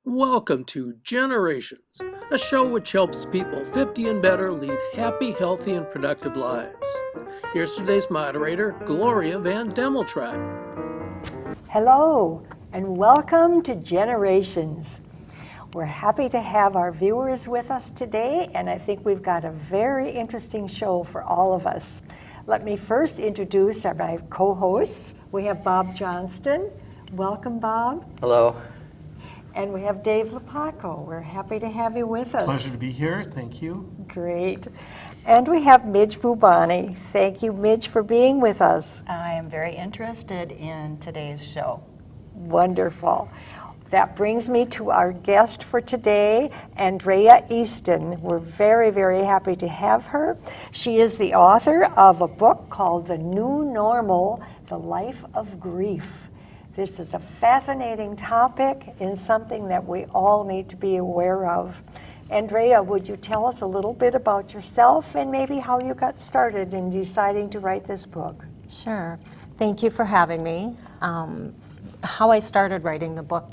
Welcome to Generations, a show which helps people 50 and better lead happy, healthy, and productive lives. Here's today's moderator, Gloria Van Demeltraat. Hello, and welcome to Generations. We're happy to have our viewers with us today, and I think we've got a very interesting show for all of us. Let me first introduce my co-hosts. We have Bob Johnston. Welcome, Bob. Hello. And we have Dave Lepaco. We're happy to have you with us. Pleasure to be here. Thank you. Great. And we have Midge Bubani. Thank you, Midge, for being with us. I am very interested in today's show. Wonderful. That brings me to our guest for today, Andrea Easton. We're very, very happy to have her. She is the author of a book called The New Normal, The Life of Grief. This is a fascinating topic and something that we all need to be aware of. Andrea, would you tell us a little bit about yourself and maybe how you got started in deciding to write this book? Sure. Thank you for having me. How I started writing the book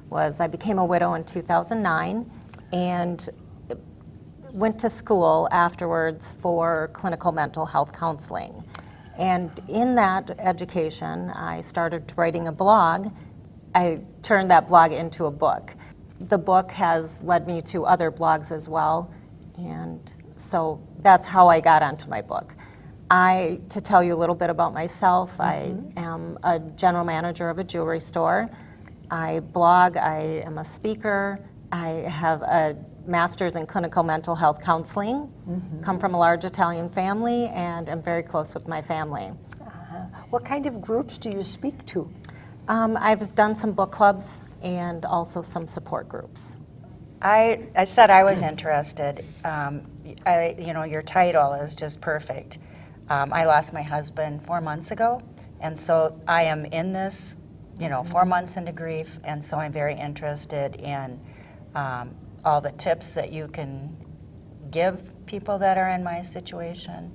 was I became a widow in 2009 and went to school afterwards for clinical mental health counseling. And in that education, I started writing a blog. I turned that blog into a book. The book has led me to other blogs as well, and so that's how I got onto my book. To tell you a little bit about myself, I am a general manager of a jewelry store. I blog, I am a speaker, I have a master's in clinical mental health counseling, come from a large Italian family, and am very close with my family. What kind of groups do you speak to? I've done some book clubs and also some support groups. I said I was interested. Your title is just perfect. I lost my husband 4 months ago, and so I am in this, 4 months into grief, and so I'm very interested in all the tips that you can give people that are in my situation.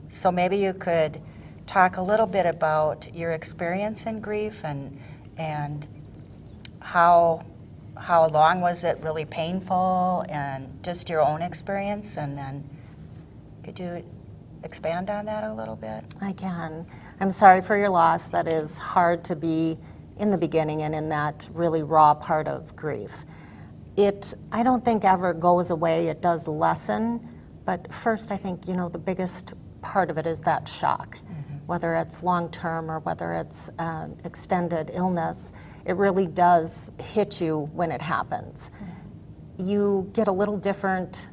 So maybe you could talk a little bit about your experience in grief and how long was it really painful, and just your own experience, and then could you expand on that a little bit? I can. I'm sorry for your loss. That is hard to be in the beginning and in that really raw part of grief. I don't think ever goes away. It does lessen, but first I think, the biggest part of it is that shock, whether it's long-term or whether it's extended illness. It really does hit you when it happens. You get a little different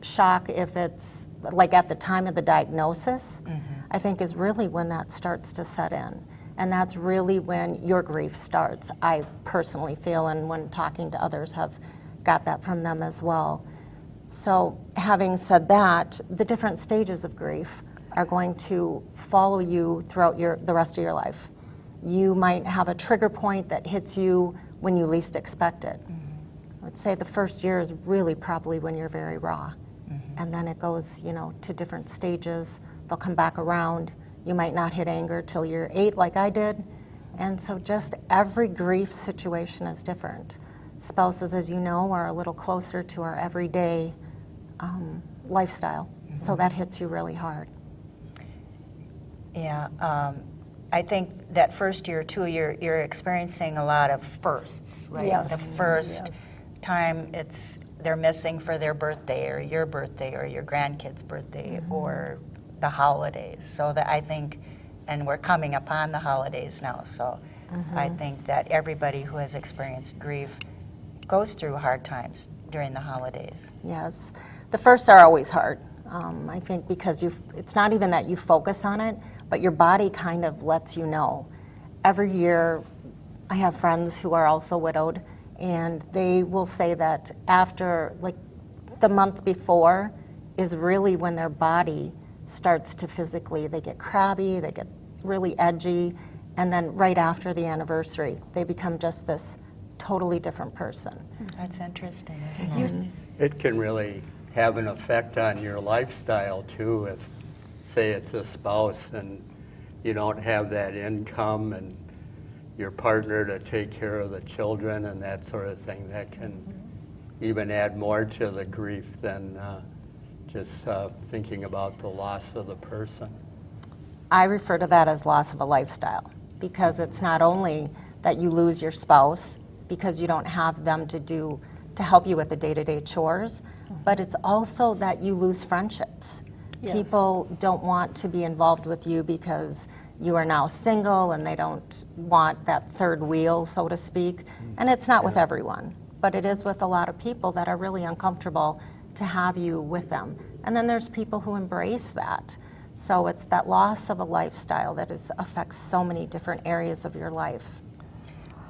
shock if it's like at the time of the diagnosis, I think is really when that starts to set in. And that's really when your grief starts, I personally feel, and when talking to others have got that from them as well. So having said that, the different stages of grief are going to follow you throughout the rest of your life. You might have a trigger point that hits you when you least expect it. I'd say the first year is really probably when you're very raw. And then it goes, to different stages. They'll come back around. You might not hit anger till you're 8 like I did. And so just every grief situation is different. Spouses, as you know, are a little closer to our everyday lifestyle. So that hits you really hard. Yeah, I think that first year too, you're experiencing a lot of firsts, right? Yes. The first time they're missing for their birthday or your grandkid's birthday or the holidays. So that I think, and we're coming upon the holidays now, so I think that everybody who has experienced grief goes through hard times during the holidays. Yes, the first are always hard. I think because it's not even that you focus on it, but your body kind of lets you know. Every year, I have friends who are also widowed, and they will say that after, like, the month before is really when their body starts to physically, they get crabby, they get really edgy, and then right after the anniversary, they become just this totally different person. That's interesting, isn't it? It can really have an effect on your lifestyle too. If, say, it's a spouse and you don't have that income and your partner to take care of the children and that sort of thing, that can even add more to the grief than just thinking about the loss of the person. I refer to that as loss of a lifestyle, because it's not only that you lose your spouse because you don't have them to help you with the day-to-day chores, but it's also that you lose friendships. Yes. People don't want to be involved with you because you are now single and they don't want that third wheel, so to speak. And it's not with everyone, but it is with a lot of people that are really uncomfortable to have you with them. And then there's people who embrace that. So it's that loss of a lifestyle that affects so many different areas of your life.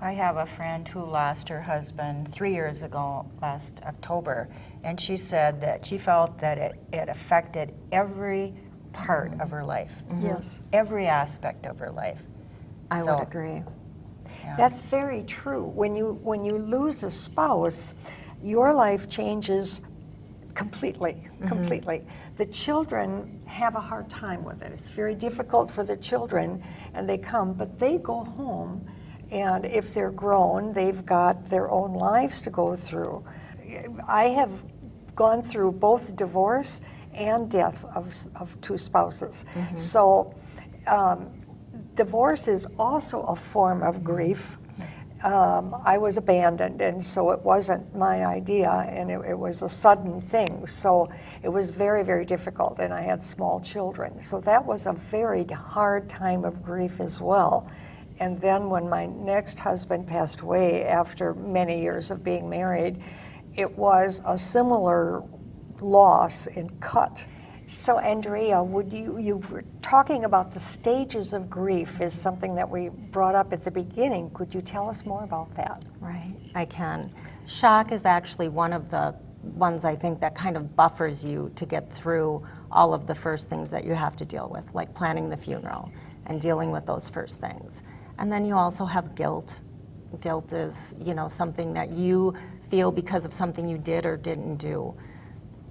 I have a friend who lost her husband 3 years ago, last October, and she said that she felt that it affected every part of her life, Yes. every aspect of her life. I So, would agree. yeah. That's very true. When you lose a spouse, your life changes completely. The children have a hard time with it. It's very difficult for the children, and they come, but they go home, and if they're grown, they've got their own lives to go through. I have gone through both divorce and death of two spouses. So divorce is also a form of grief. I was abandoned, and so it wasn't my idea, and it was a sudden thing. So it was very, very difficult, and I had small children. So that was a very hard time of grief as well. And then when my next husband passed away after many years of being married, it was a similar loss and cut. So Andrea, you were talking about the stages of grief is something that we brought up at the beginning. Could you tell us more about that? Right, I can. Shock is actually one of the ones I think that kind of buffers you to get through all of the first things that you have to deal with, like planning the funeral and dealing with those first things. And then you also have guilt. Guilt is, something that you feel because of something you did or didn't do.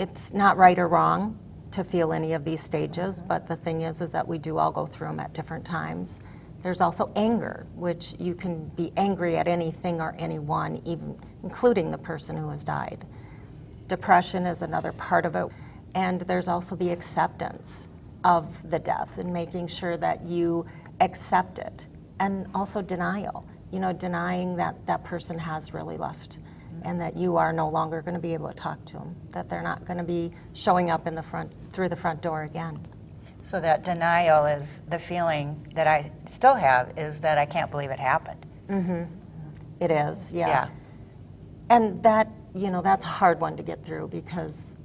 It's not right or wrong to feel any of these stages, but the thing is that we do all go through them at different times. There's also anger, which you can be angry at anything or anyone, even including the person who has died. Depression is another part of it. And there's also the acceptance of the death and making sure that you accept it. And also denial, denying that that person has really left and that you are no longer going to be able to talk to them, that they're not going to be showing up through the front door again. So that denial is the feeling that I still have, is that I can't believe it happened. It is, yeah. Yeah. And that, that's a hard one to get through, because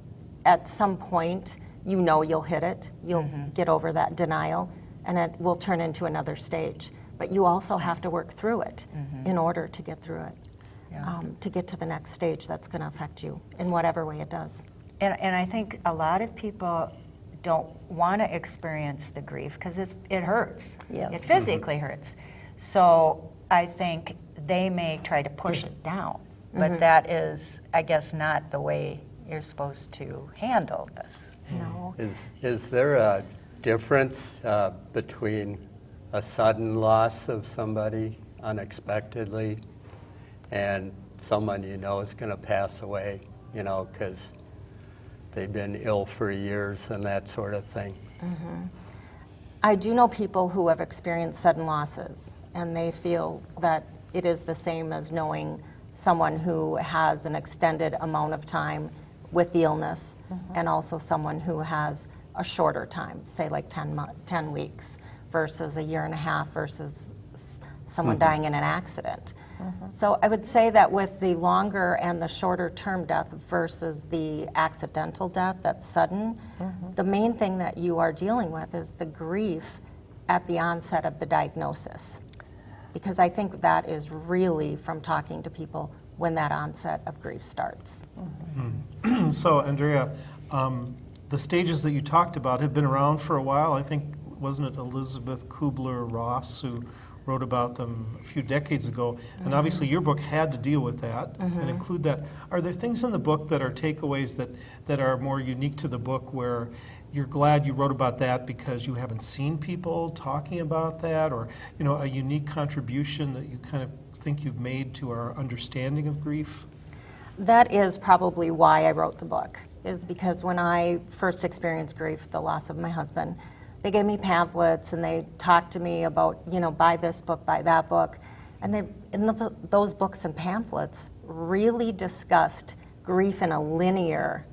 at some point, you'll hit it, you'll get over that denial, and it will turn into another stage. But you also have to work through it in order to get through it, to get to the next stage that's going to affect you in whatever way it does. And I think a lot of people don't want to experience the grief because it hurts. Yes. It physically hurts. So I think they may try to push it down, but that is, I guess, not the way you're supposed to handle this. No. Is there a difference between a sudden loss of somebody unexpectedly and someone is going to pass away, because they've been ill for years and that sort of thing? I do know people who have experienced sudden losses, and they feel that it is the same as knowing someone who has an extended amount of time with the illness, and also someone who has a shorter time, say like 10 weeks, versus a year and a half, versus someone dying in an accident. So I would say that with the longer and the shorter term death versus the accidental death that's sudden, the main thing that you are dealing with is the grief at the onset of the diagnosis. Because I think that is really from talking to people when that onset of grief starts. So, Andrea, the stages that you talked about have been around for a while. I think, wasn't it Elizabeth Kubler-Ross who wrote about them a few decades ago? And obviously your book had to deal with that and include that. Are there things in the book that are takeaways that are more unique to the book where you're glad you wrote about that because you haven't seen people talking about that, or a unique contribution that you kind of think you've made to our understanding of grief? That is probably why I wrote the book, is because when I first experienced grief, the loss of my husband, they gave me pamphlets and they talked to me about, buy this book, buy that book. And those books and pamphlets really discussed grief in a linear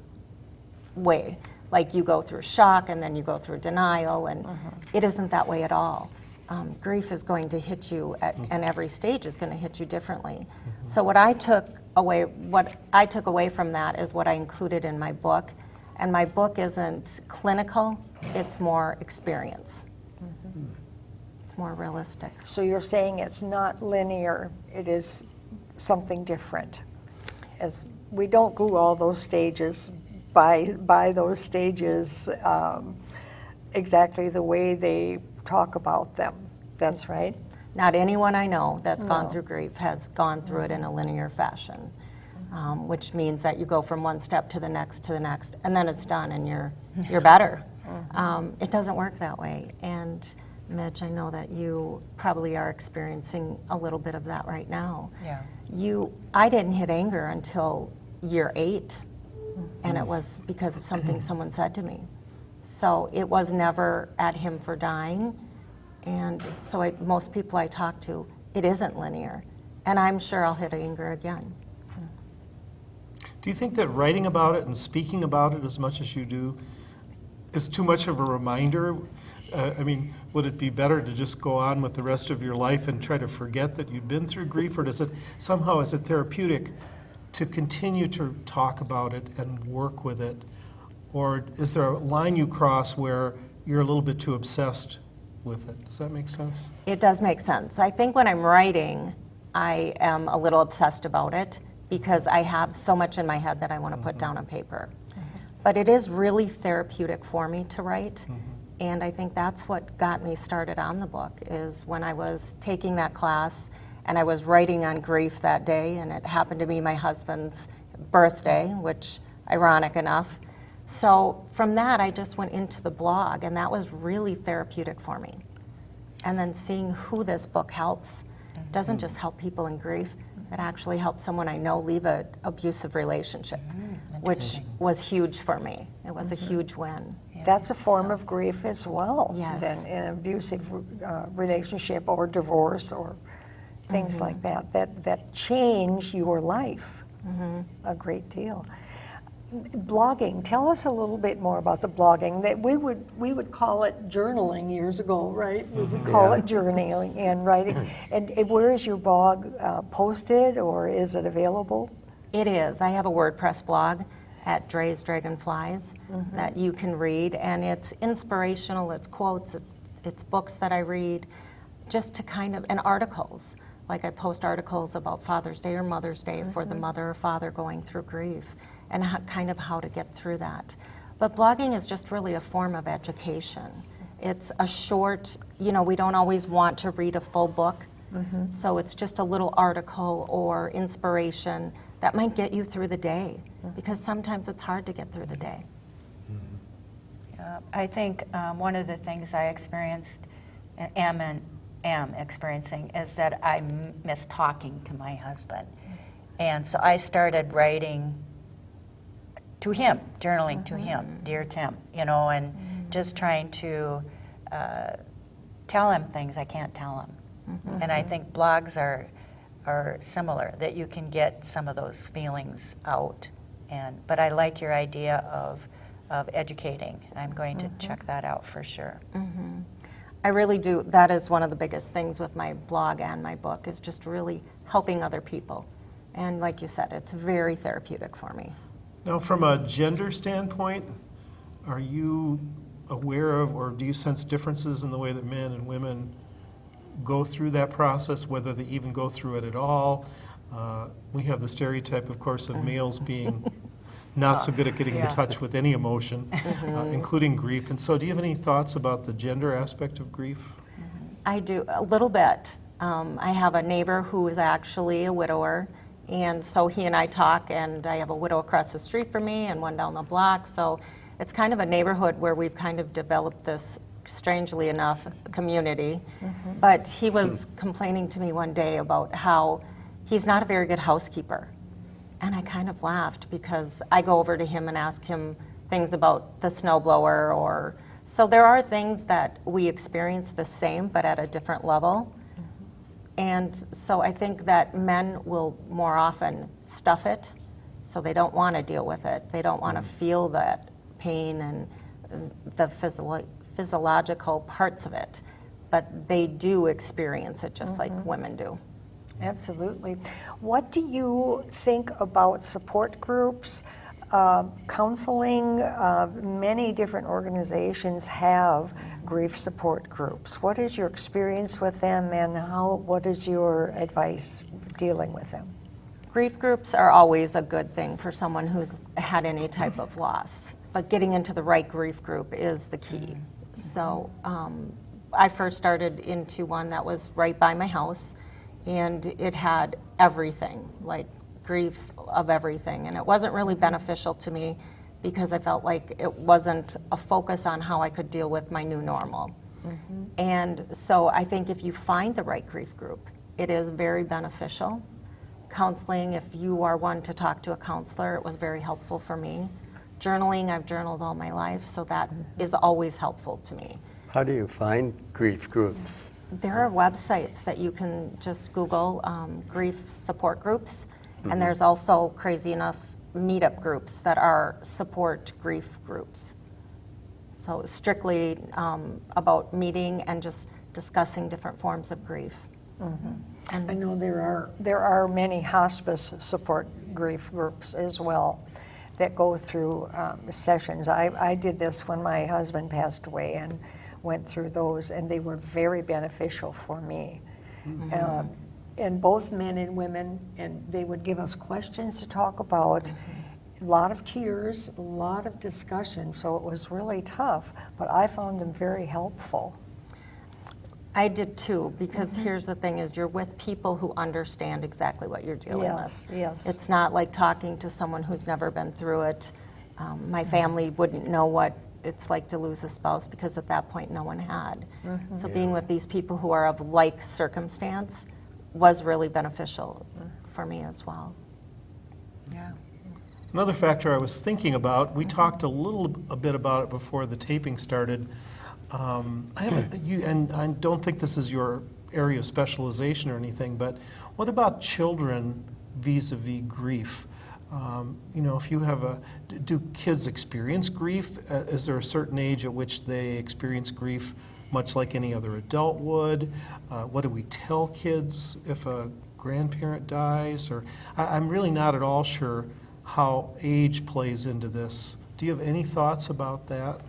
way. Like you go through shock and then you go through denial, and it isn't that way at all. Grief is going to hit you and every stage is going to hit you differently. So what I took away from that is what I included in my book. And my book isn't clinical, it's more experience. It's more realistic. So you're saying it's not linear, it is something different. As we don't go all those stages by those stages exactly the way they talk about them. That's right? Not anyone I know that's gone No. through grief has gone through it in a linear fashion, which means that you go from one step to the next, and then it's done and you're better. It doesn't work that way. And Midge, I know that you probably are experiencing a little bit of that right now. Yeah. I didn't hit anger until year 8, and it was because of something someone said to me. So it was never at him for dying. And so most people I talk to, it isn't linear. And I'm sure I'll hit anger again. Do you think that writing about it and speaking about it as much as you do is too much of a reminder? Would it be better to just go on with the rest of your life and try to forget that you've been through grief, or is it therapeutic to continue to talk about it and work with it? Or is there a line you cross where you're a little bit too obsessed with it? Does that make sense? It does make sense. I think when I'm writing, I am a little obsessed about it because I have so much in my head that I want to put down on paper. But it is really therapeutic for me to write. And I think that's what got me started on the book, is when I was taking that class and I was writing on grief that day, and it happened to be my husband's birthday, which, ironic enough. So from that, I just went into the blog, and that was really therapeutic for me. And then seeing who this book helps, doesn't just help people in grief, it actually helped someone I know leave an abusive relationship, which was huge for me. It was a huge win. That's a form of grief as well. Yes. Than an abusive relationship or divorce or things like that that change your life a great deal. Blogging. Tell us a little bit more about the blogging. That we would call it journaling years ago, right? We would call it journaling and writing. And where is your blog posted, or is it available? It is. I have a WordPress blog at Dre's Dragonflies that you can read, and it's inspirational, it's quotes, it's books that I read, just to and articles. Like I post articles about Father's Day or Mother's Day for the mother or father going through grief, and how to get through that. But blogging is just really a form of education. It's a short, we don't always want to read a full book, so it's just a little article or inspiration that might get you through the day, because sometimes it's hard to get through the day. I think one of the things I experienced, am experiencing, is that I miss talking to my husband. And so I started writing to him, journaling to him, Dear Tim, and just trying to tell him things I can't tell him. And I think blogs are similar, that you can get some of those feelings out. But I like your idea of educating. I'm going to check that out for sure. I really do. That is one of the biggest things with my blog and my book, is just really helping other people. And like you said, it's very therapeutic for me. Now, from a gender standpoint, are you aware of, or do you sense differences in the way that men and women go through that process, whether they even go through it at all? We have the stereotype, of course, of males being not so good at getting in touch with any emotion, including grief. And so do you have any thoughts about the gender aspect of grief? I do, a little bit. I have a neighbor who is actually a widower, and so he and I talk, and I have a widow across the street from me and one down the block, so it's kind of a neighborhood where we've kind of developed this, strangely enough, community. But he was complaining to me one day about how he's not a very good housekeeper. And I kind of laughed because I go over to him and ask him things about the snowblower or, so there are things that we experience the same but at a different level. And so I think that men will more often stuff it, so they don't want to deal with it. They don't want to feel that pain and the physiological parts of it, but they do experience it just like women do. Absolutely. What do you think about support groups, counseling? Many different organizations have grief support groups. What is your experience with them, and what is your advice dealing with them? Grief groups are always a good thing for someone who's had any type of loss, but getting into the right grief group is the key. So I first started into one that was right by my house, and it had everything, like grief of everything. And it wasn't really beneficial to me because I felt like it wasn't a focus on how I could deal with my new normal. And so I think if you find the right grief group, it is very beneficial. Counseling, if you are one to talk to a counselor, it was very helpful for me. Journaling, I've journaled all my life, so that is always helpful to me. How do you find grief groups? There are websites that you can just Google grief support groups, and there's also, crazy enough, meetup groups that are support grief groups. So strictly about meeting and just discussing different forms of grief. And I know there are many hospice support grief groups as well that go through sessions. I did this when my husband passed away and went through those, and they were very beneficial for me. And both men and women, and they would give us questions to talk about. A lot of tears, a lot of discussion, so it was really tough, but I found them very helpful. I did too, because here's the thing is you're with people who understand exactly what you're dealing with. Yes. It's not like talking to someone who's never been through it. My family wouldn't know what it's like to lose a spouse because at that point no one had. So being with these people who are of like circumstance was really beneficial for me as well. Yeah. Another factor I was thinking about, we talked a bit about it before the taping started. And I don't think this is your area of specialization or anything, but what about children vis-a-vis grief? If you have do kids experience grief? Is there a certain age at which they experience grief much like any other adult would? What do we tell kids if a grandparent dies? Or I'm really not at all sure how age plays into this. Do you have any thoughts about that?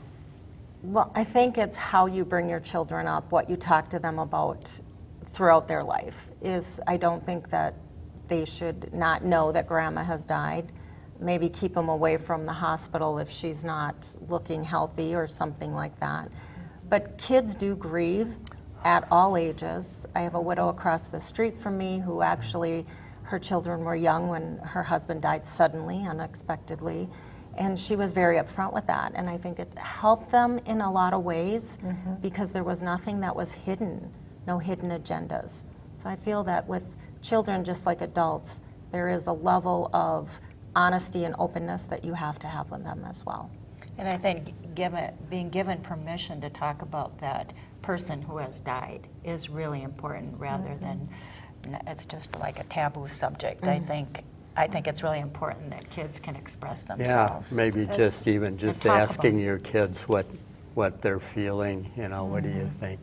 Well, I think it's how you bring your children up, what you talk to them about throughout their life. I don't think that they should not know that grandma has died. Maybe keep them away from the hospital if she's not looking healthy or something like that. But kids do grieve at all ages. I have a widow across the street from me who actually, her children were young when her husband died suddenly, unexpectedly. And she was very upfront with that. And I think it helped them in a lot of ways because there was nothing that was hidden, no hidden agendas. So I feel that with children, just like adults, there is a level of honesty and openness that you have to have with them as well. And I think being given permission to talk about that person who has died is really important rather than it's just like a taboo subject. I think it's really important that kids can express themselves. Yeah, maybe just talk asking about your kids what they're feeling, what do you think?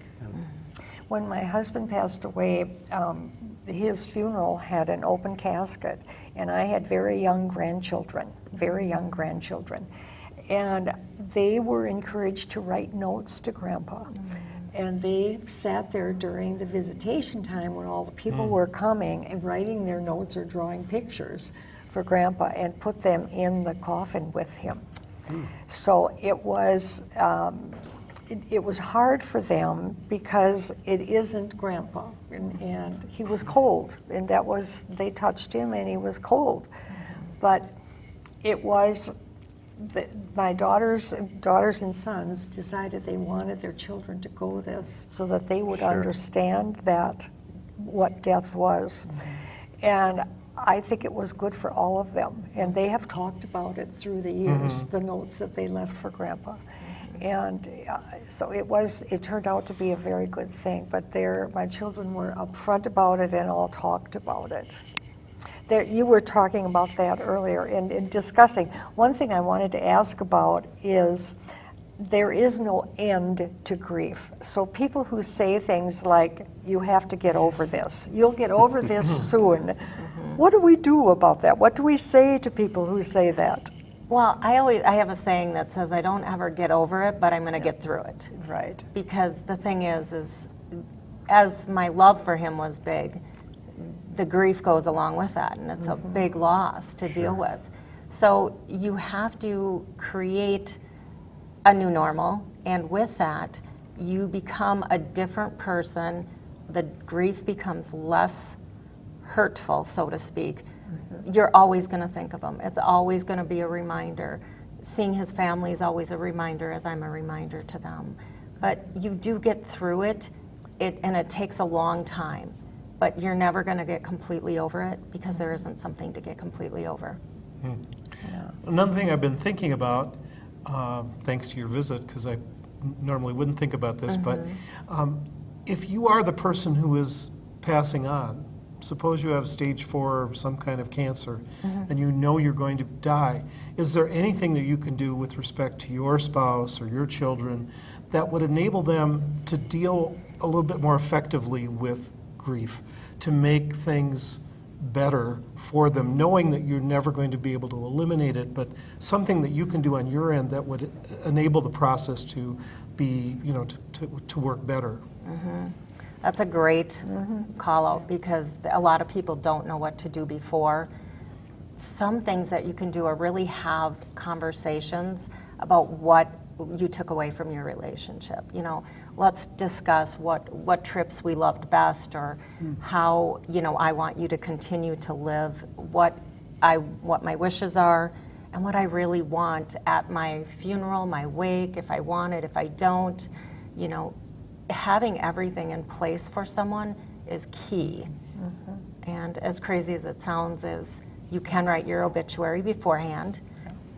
When my husband passed away, his funeral had an open casket, and I had very young grandchildren. And they were encouraged to write notes to Grandpa. And they sat there during the visitation time when all the people were coming and writing their notes or drawing pictures for Grandpa and put them in the coffin with him. So it was hard for them because it isn't Grandpa, and he was cold, and they touched him and he was cold. But it was my daughters and sons decided they wanted their children to go this so that they would understand that what death was. And I think it was good for all of them. And they have talked about it through the years, the notes that they left for Grandpa. And so it turned out to be a very good thing. But my children were upfront about it and all talked about it. You were talking about that earlier in discussing. One thing I wanted to ask about is there is no end to grief. So people who say things like, you have to get over this, you'll get over this soon. What do we do about that? What do we say to people who say that? Well, I have a saying that says, I don't ever get over it, but I'm going to get through it. Right. Because the thing is as my love for him was big, the grief goes along with that, and it's a big loss to deal with. So you have to create a new normal, and with that, you become a different person. The grief becomes less hurtful, so to speak. You're always going to think of him. It's always going to be a reminder. Seeing his family is always a reminder, as I'm a reminder to them. But you do get through it, and it takes a long time. But you're never going to get completely over it because there isn't something to get completely over. Another thing I've been thinking about, thanks to your visit, because I normally wouldn't think about this, but if you are the person who is passing on, suppose you have stage 4 or some kind of cancer, and you know you're going to die, is there anything that you can do with respect to your spouse or your children that would enable them to deal a little bit more effectively with grief, to make things better for them, knowing that you're never going to be able to eliminate it, but something that you can do on your end that would enable the process to be, to work better? That's a great call out, because a lot of people don't know what to do before. Some things that you can do are really have conversations about what you took away from your relationship. Let's discuss what trips we loved best, or how, I want you to continue to live, what my wishes are, and what I really want at my funeral, my wake, if I want it, if I don't. Having everything in place for someone is key. And as crazy as it sounds, is you can write your obituary beforehand.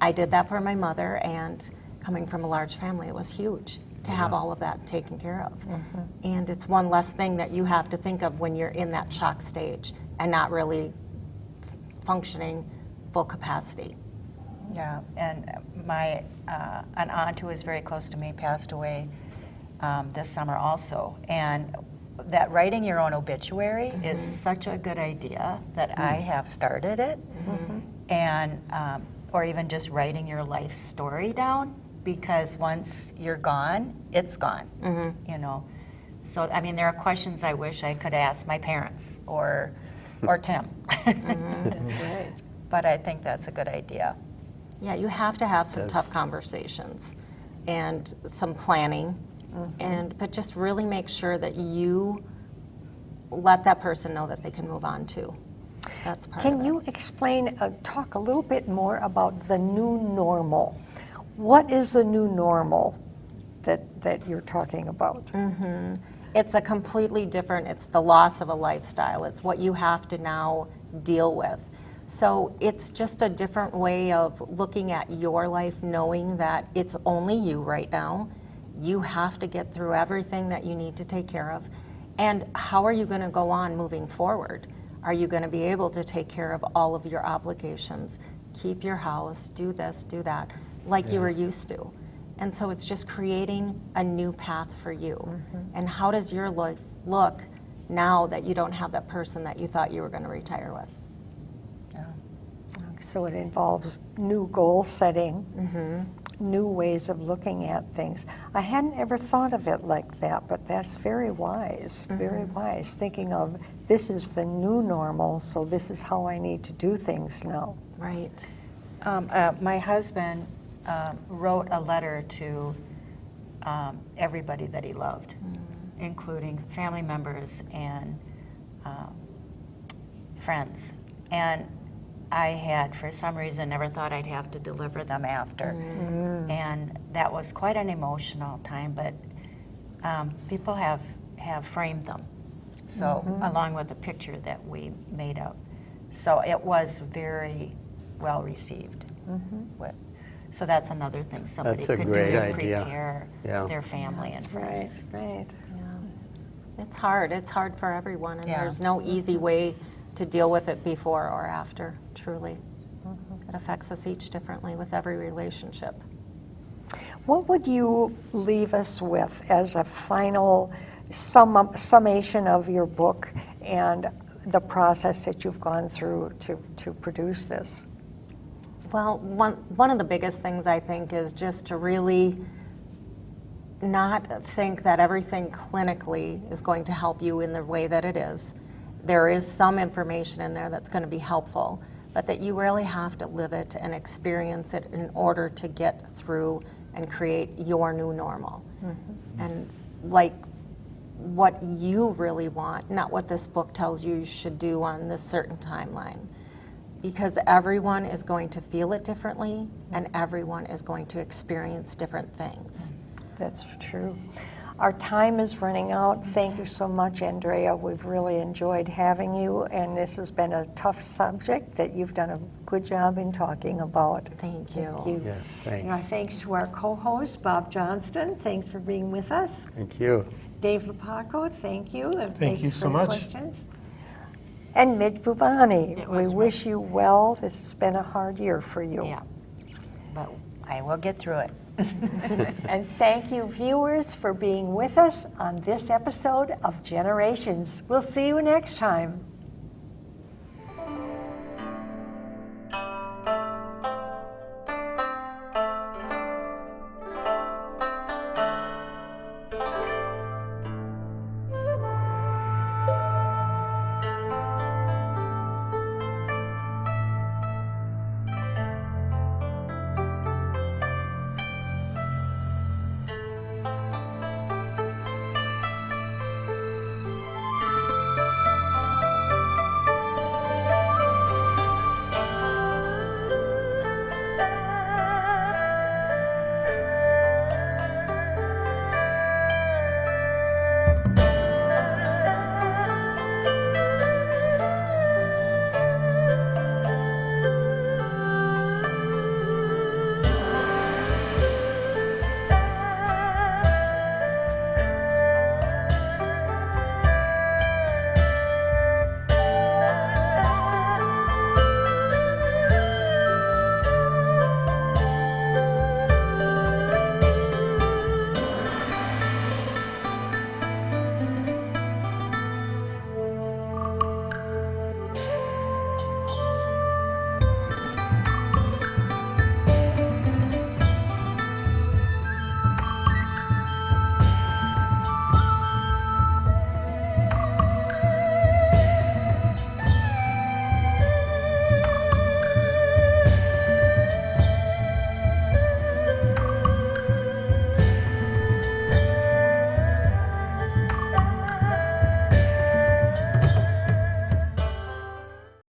I did that for my mother, and coming from a large family, it was huge to have all of that taken care of. And it's one less thing that you have to think of when you're in that shock stage and not really functioning full capacity. Yeah, and an aunt who is very close to me passed away this summer also. And that writing your own obituary is such a good idea that I have started it. And or even just writing your life story down, because once you're gone, it's gone. So there are questions I wish I could ask my parents or Tim. That's right. But I think that's a good idea. Yeah, you have to have some tough conversations and some planning, but just really make sure that you let that person know that they can move on too. That's part of it. Can you explain, talk a little bit more about the new normal? What is the new normal that you're talking about? It's a completely different, it's the loss of a lifestyle. It's what you have to now deal with. So it's just a different way of looking at your life, knowing that it's only you right now. You have to get through everything that you need to take care of. And how are you going to go on moving forward? Are you going to be able to take care of all of your obligations, keep your house, do this, do that, like you were used to? And so it's just creating a new path for you. And how does your life look now that you don't have that person that you thought you were going to retire with? So it involves new goal setting, new ways of looking at things. I hadn't ever thought of it like that, but that's very wise, very wise. Thinking of this is the new normal, so this is how I need to do things now. Right. My husband wrote a letter to everybody that he loved, including family members and friends. And I had, for some reason, never thought I'd have to deliver them after. And that was quite an emotional time, but people have framed them, so along with the picture that we made up. So it was very well received. So that's another thing somebody That's a could do great to idea. prepare Yeah. their family and Right, friends. right. It's hard. It's hard for everyone, and Yeah. there's no easy way to deal with it before or after, truly. It affects us each differently with every relationship. What would you leave us with as a final summation of your book and the process that you've gone through to produce this? Well, one of the biggest things I think is just to really not think that everything clinically is going to help you in the way that it is. There is some information in there that's going to be helpful, but that you really have to live it and experience it in order to get through and create your new normal. And like what you really want, not what this book tells you should do on this certain timeline. Because everyone is going to feel it differently, and everyone is going to experience different things. That's true. Our time is running out. Thank you so much, Andrea. We've really enjoyed having you, and this has been a tough subject that you've done a good job in talking about. Thank you. Thank you. Yes, thanks. Now, thanks to our co-host, Bob Johnston. Thanks for being with us. Thank you. Dave Lepaco, thank you. And Thank you for so your much. Questions. And Midge Bubani, It we was wish you well. This has been a hard year for you. Yeah, but I will get through it. And thank you, viewers, for being with us on this episode of Generations. We'll see you next time.